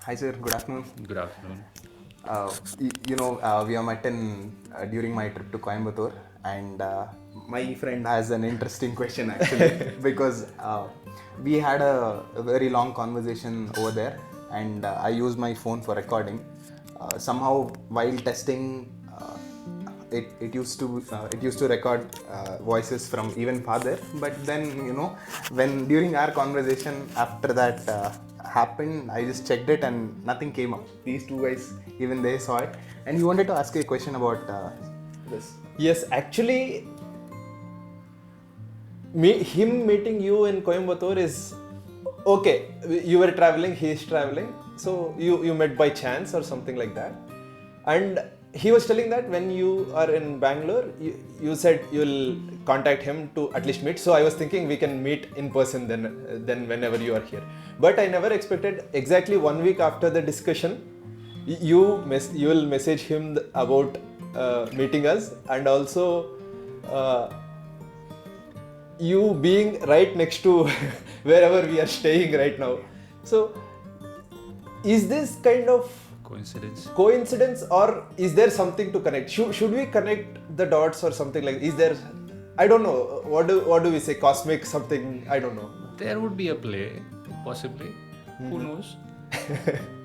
Hi sir, good afternoon. Good afternoon. We are met during my trip to Coimbatore, and my friend has an interesting question actually because we had a very long conversation over there, and I used my phone for recording. Somehow, while testing, it used to record voices from even farther. But then when during our conversation after that happened, I just checked it and nothing came up. These two guys, even they saw it, and he wanted to ask you a question about this. Yes, actually, him meeting you in Coimbatore is okay. You were traveling, he is traveling, so you met by chance or something like that. And he was telling that when you are in Bangalore, you said you'll contact him to at least meet. So I was thinking we can meet in person then whenever you are here. But I never expected exactly 1 week after the discussion, you will message him about meeting us, and also uh, you being right next to wherever we are staying right now. So is this kind of Coincidence? coincidence, or is there something to connect? Should we connect the dots or something like, is there, I don't know, what do we say, cosmic something, I don't know. There would be a play, possibly. Who knows?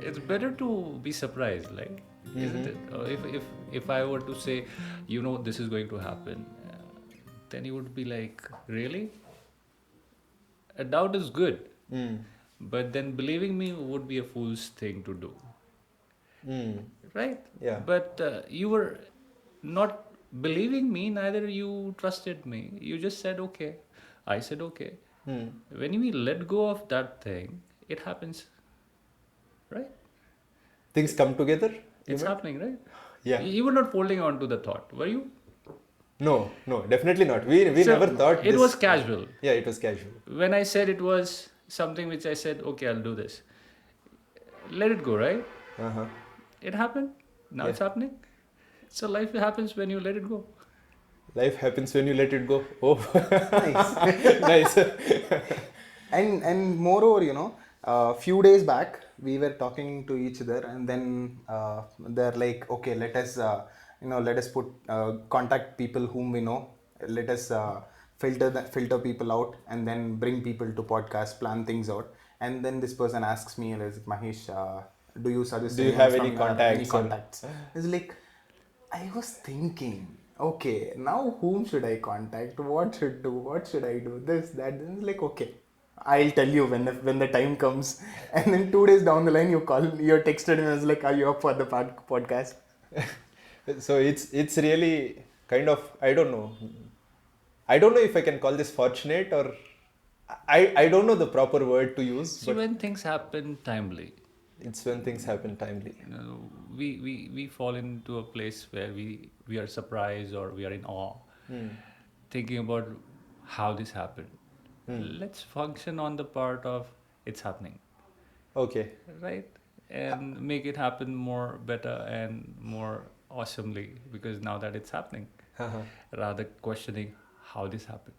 It's better to be surprised, like, isn't it? If I were to say, this is going to happen, then you would be like, really? A doubt is good, but then believing me would be a fool's thing to do, right? Yeah. But you were not believing me, neither you trusted me. You just said okay. I said okay. When we let go of that thing, it happens, right? Things come together, you It's meant? happening, right? Yeah. You were not holding on to the thought, were you? No, definitely not. We So never thought it this. was casual. Yeah, it was casual. When I said it was something which I said, okay, I'll do this. Let it go, right? Uh-huh. It happened. Now Yeah. it's happening. So life happens when you let it go. Life happens when you let it go. Oh. Nice. Nice. And moreover, a few days back we were talking to each other, and then they're like, okay, let us put contact people whom we know. Let us filter people out, and then bring people to podcast, plan things out. And then this person asks me, like, Mahesh, do you suggest Do you anyone have any from your any contacts or? contacts? It's like, I was thinking, okay, now whom should I contact? What should do? What should I do? This, that. Then it's like, okay, I'll tell you when the time comes. And then 2 days down the line, you texted me and was like, are you up for the podcast? So it's really kind of, I don't know if I can call this fortunate, or I don't know the proper word to use, See, but when things happen timely, it's when things happen timely. we fall into a place where we are surprised or we are in awe, thinking about how this happened. Let's function on the part of it's happening, Okay. right? And make it happen more better and more awesomely, because now that it's happening, rather questioning how this happened.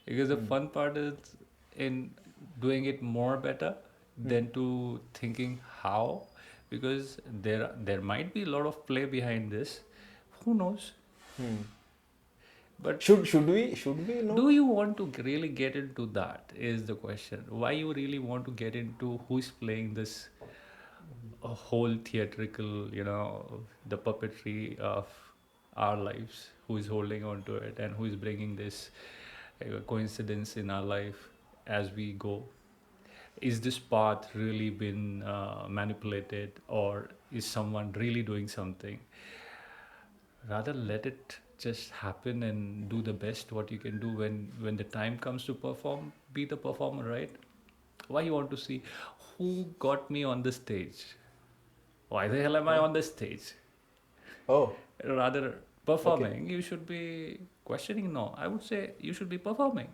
Because the fun part is in doing it more better than to thinking how, because there might be a lot of play behind this. Who knows? But Should we know? do you want to really get into that is the question. Why you really want to get into who's playing this whole theatrical, the puppetry of our lives, who is holding on to it and who is bringing this coincidence in our life as we go. Is this path really been manipulated, or is someone really doing something? Rather let it just happen and do the best what you can do. When the time comes to perform, be the performer, right? Why you want to see who got me on the stage? Why the hell am I on the stage? Oh, Rather okay. performing, you should be questioning. No, I would say you should be performing.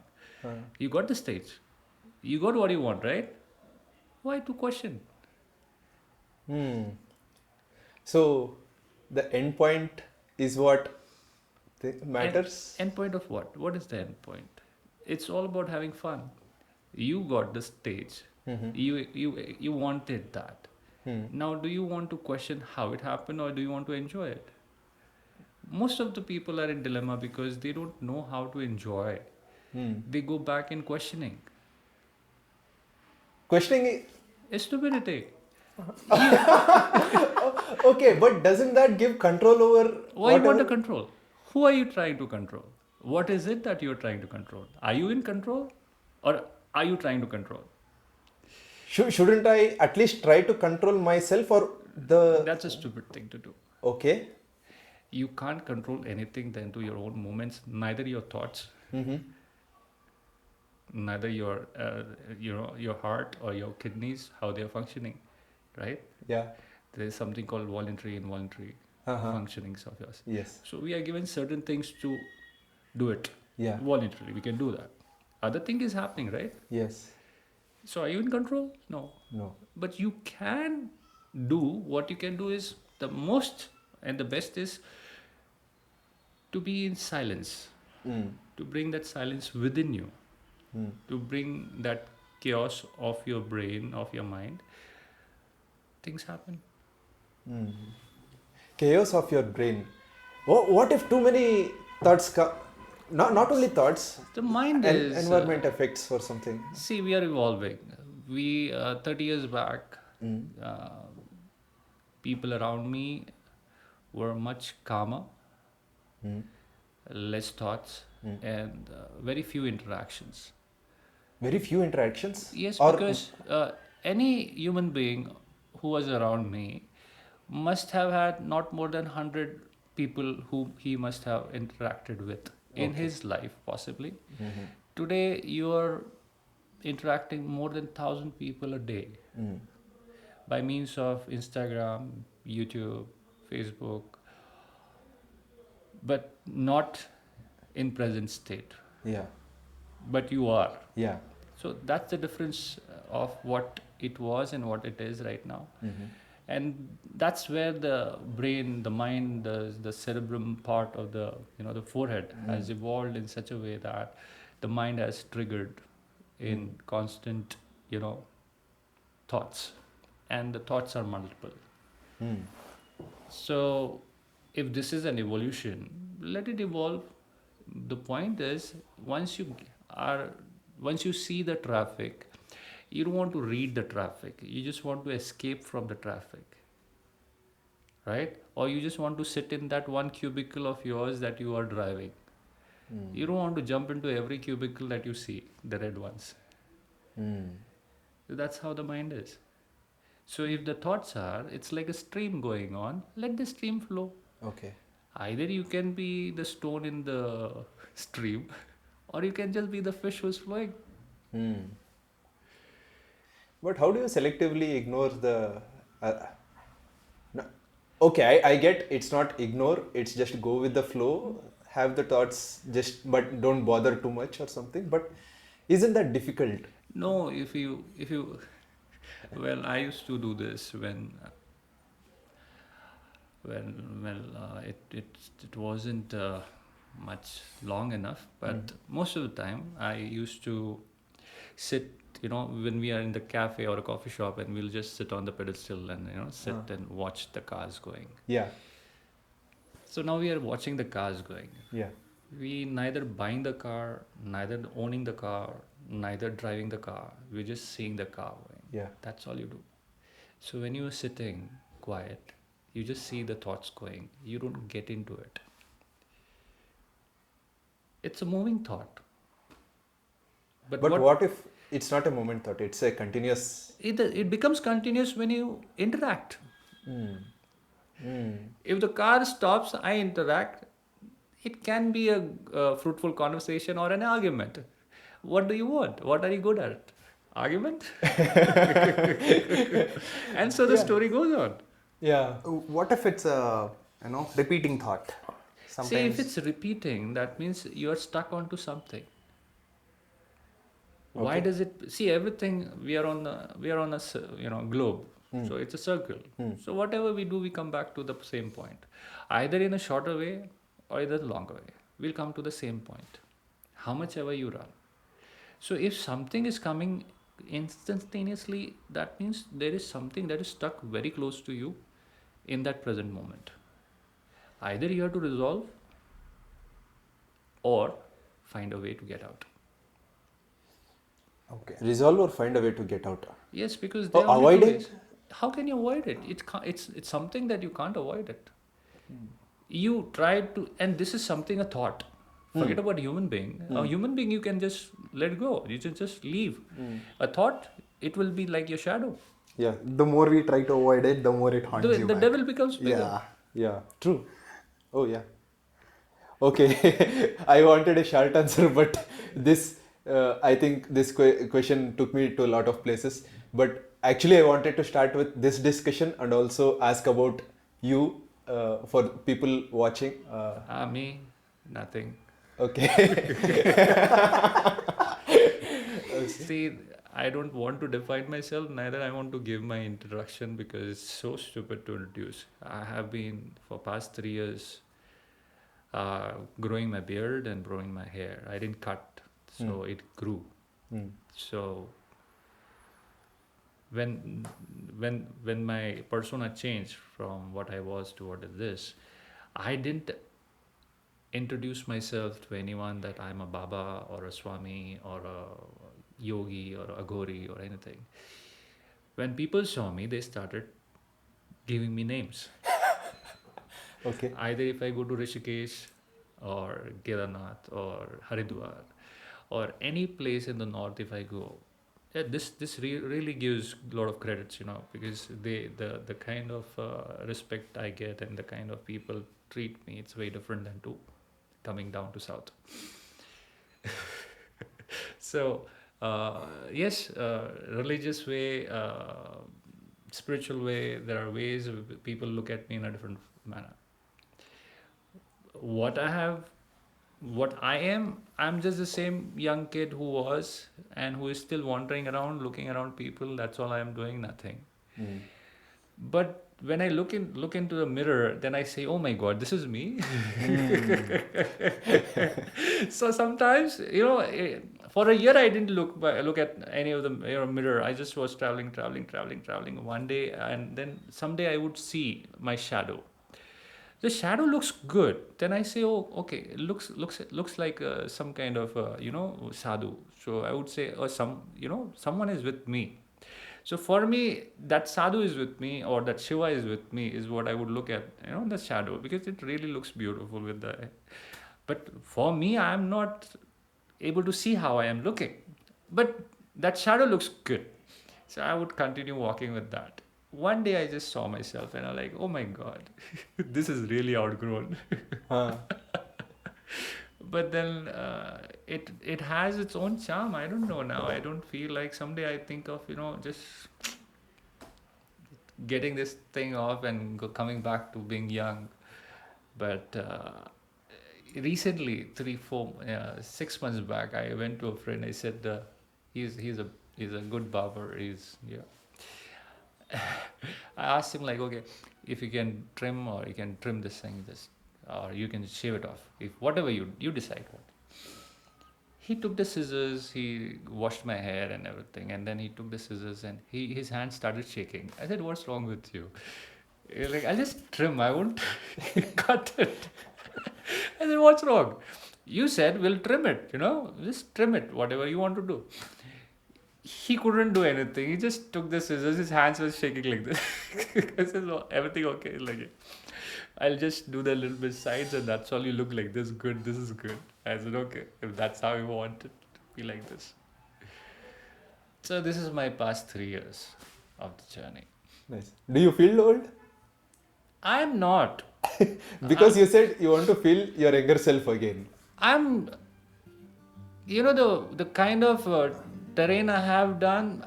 You got the stage, you got what you want, right? Why to question? So the end point is what And matters. end point of what? What is the end point? It's all about having fun. You got the stage. You wanted that. Now, do you want to question how it happened or do you want to enjoy it? Most of the people are in dilemma because they don't know how to enjoy. They go back in questioning. Questioning. It's stupidity. Okay, but doesn't that give control over Why you want to whatever? control? Who are you trying to control? What is it that you're trying to control? Are you in control or are you trying to control? Shouldn't I at least try to control myself or the? That's a stupid thing to do. Okay. You can't control anything then to your own movements, neither your thoughts, neither your heart or your kidneys, how they are functioning, right? Yeah. There is something called voluntary and involuntary functionings of yours. Yes. So we are given certain things to do it. Yeah. Voluntarily, we can do that. Other thing is happening, right? Yes. So are you in control? No. No. But you can do what you can do is the most and the best is to be in silence, to bring that silence within you, to bring that chaos of your brain, of your mind. Things happen. Chaos of your brain. What if too many thoughts come? Not only thoughts, The mind and is. environment effects or something. See, we are evolving. We 30 years back, people around me were much calmer, less thoughts, and very few interactions. Very few interactions. Yes, Or because any human being who was around me must have had not more than 100 people whom he must have interacted with in his life, possibly. Today, you are interacting more than 1,000 people a day by means of Instagram, YouTube, Facebook, but not in present state. yeah, But you are. yeah. So that's the difference of what it was and what it is right now. And that's where the brain, the mind, the cerebrum part of the forehead has evolved in such a way that the mind has triggered in constant, thoughts, and the thoughts are multiple. So if this is an evolution, let it evolve. The point is, once you see the traffic, you don't want to read the traffic. You just want to escape from the traffic, right? Or you just want to sit in that one cubicle of yours that you are driving. You don't want to jump into every cubicle that you see, the red ones. That's how the mind is. So if the thoughts are, it's like a stream going on, let the stream flow. Okay. Either you can be the stone in the stream, or you can just be the fish who's flowing. But how do you selectively ignore the? No. Okay, I get it's not ignore. It's just go with the flow. Have the thoughts but don't bother too much or something. But isn't that difficult? No, if you, well, I used to do this it wasn't much long enough, but most of the time I used to sit, when we are in the cafe or a coffee shop, and we'll just sit on the pedestal and sit and watch the cars going. Yeah. So now we are watching the cars going. Yeah. We neither buying the car, neither owning the car, neither driving the car. We're just seeing the car going. Yeah. That's all you do. So when you're sitting quiet, you just see the thoughts going. You don't get into it. It's a moving thought. But what if it's not a moment thought? It's a continuous. It becomes continuous when you interact. If the car stops, I interact. It can be a fruitful conversation or an argument. What do you want? What are you good at? Argument? And so the story goes on. Yeah. What if it's a repeating thought? Sometimes. See, if it's repeating, that means you are stuck onto something. Why does it? See, everything we are on a globe, so it's a circle. So whatever we do, we come back to the same point, either in a shorter way or either longer way. We'll come to the same point, how much ever you run. So if something is coming instantaneously, that means there is something that is stuck very close to you in that present moment. Either you have to resolve or find a way to get out. Okay. Resolve or find a way to get out. Yes, because there are only two Avoiding? ways. How can you avoid it? It's something that you can't avoid it. You try to, and this is something, a thought. Forget about human being. A human being you can just let go. You can just leave. A thought, it will be like your shadow. Yeah. The more we try to avoid it, the more it haunts you The back. devil becomes bigger. Yeah. Yeah. True. Oh yeah. Okay. I wanted a short answer, but this, I think this question took me to a lot of places. But actually, I wanted to start with this discussion and also ask about you for people watching. Me, nothing. Okay. See, I don't want to define myself, neither I want to give my introduction because it's so stupid to introduce. I have been for past 3 years growing my beard and growing my hair. I didn't cut, so it grew. So when my persona changed from what I was to what it is, I didn't introduce myself to anyone that I'm a Baba or a Swami or a yogi or a Ghori or anything. When people saw me, they started giving me names. Okay. Either if I go to Rishikesh or Kedarnath or Haridwar or any place in the north, if I go, yeah, this really gives a lot of credits, because the kind of respect I get and the kind of people treat me, it's very different than to coming down to south. So yes, religious way, spiritual way, there are ways people look at me in a different manner. What I am, I'm just the same young kid who was and who is still wandering around, looking around people. That's all I am doing, nothing. But when I look into the mirror, then I say, "Oh my God, this is me." So sometimes, for a year I didn't look at any of the mirror. I just was traveling one day, and then someday I would see my shadow. The shadow looks good. Then I say, "Oh, okay, it looks like some kind of sadhu." So I would say, "Oh, someone is with me." So for me, that sadhu is with me, or that Shiva is with me, is what I would look at, the shadow, because it really looks beautiful with the. But for me, I am not able to see how I am looking, but that shadow looks good. So I would continue walking with that. One day I just saw myself and I'm like, "Oh my God, this is really outgrown." But then it has its own charm. I don't know now. I don't feel like someday I think of just getting this thing off and coming back to being young. But recently, 6 months back, I went to a friend. I said, he's a good barber. I asked him, like, okay, if you can trim, or you can trim this thing, or you can shave it off. If whatever you decide what. He took the scissors, he washed my hair and everything, and then he took the scissors and his hand started shaking. I said, "What's wrong with you?" He's like, "I'll just trim, I won't cut it." I said, "What's wrong? You said we'll trim it, just trim it, whatever you want to do." He couldn't do anything. He just took the scissors, his hands were shaking like this. I said, "Oh, everything okay?" Like, "I'll just do the little bit sides, and that's all. You look like this. Good, this is good." I said, "Okay, if that's how you want it to be like this." So this is my past 3 years of the journey. Nice. Do you feel old? I am not. Because you said you want to feel your younger self again. I'm, the kind of terrain I have done,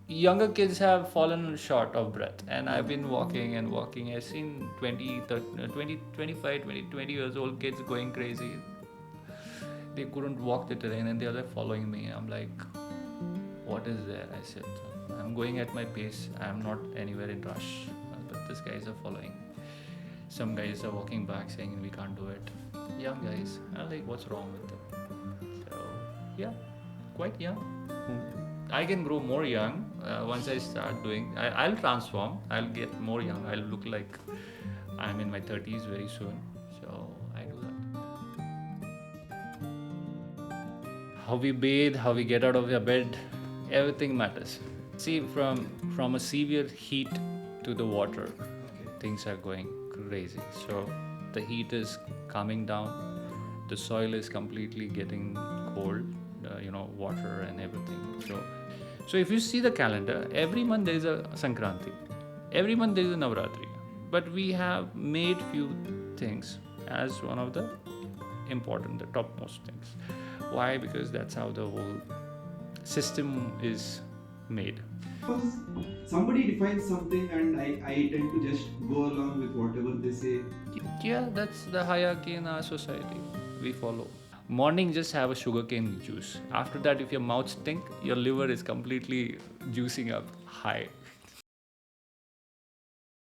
younger kids have fallen short of breath, and I've been walking and walking. I've seen 20, 30, 20, 25, 20, 20 years old kids going crazy. They couldn't walk the terrain and they're like following me. I'm like, "What is there?" I said, "I'm going at my pace. I'm not anywhere in rush." But these guys are following. Some guys are walking back saying, "We can't do it." Young guys. I'm like, "What's wrong with them?" So, yeah, quite young. I can grow more young once I start doing. I'll transform. I'll get more young. I'll look like I'm in my 30s very soon. So I do that. How we bathe, how we get out of your bed, everything matters. See, from a severe heat to the water, things are going crazy. So the heat is coming down. The soil is completely getting cold. Water and everything. So if you see the calendar, every month there is a Sankranti, every month there is a Navratri, but we have made few things as one of the important, the topmost things. Why? Because that's how the whole system is made. Because somebody defines something and I tend to just go along with whatever they say. Yeah, that's the hierarchy in our society we follow. Morning, just have a sugarcane juice. After that, if your mouth stink, your liver is completely juicing up high.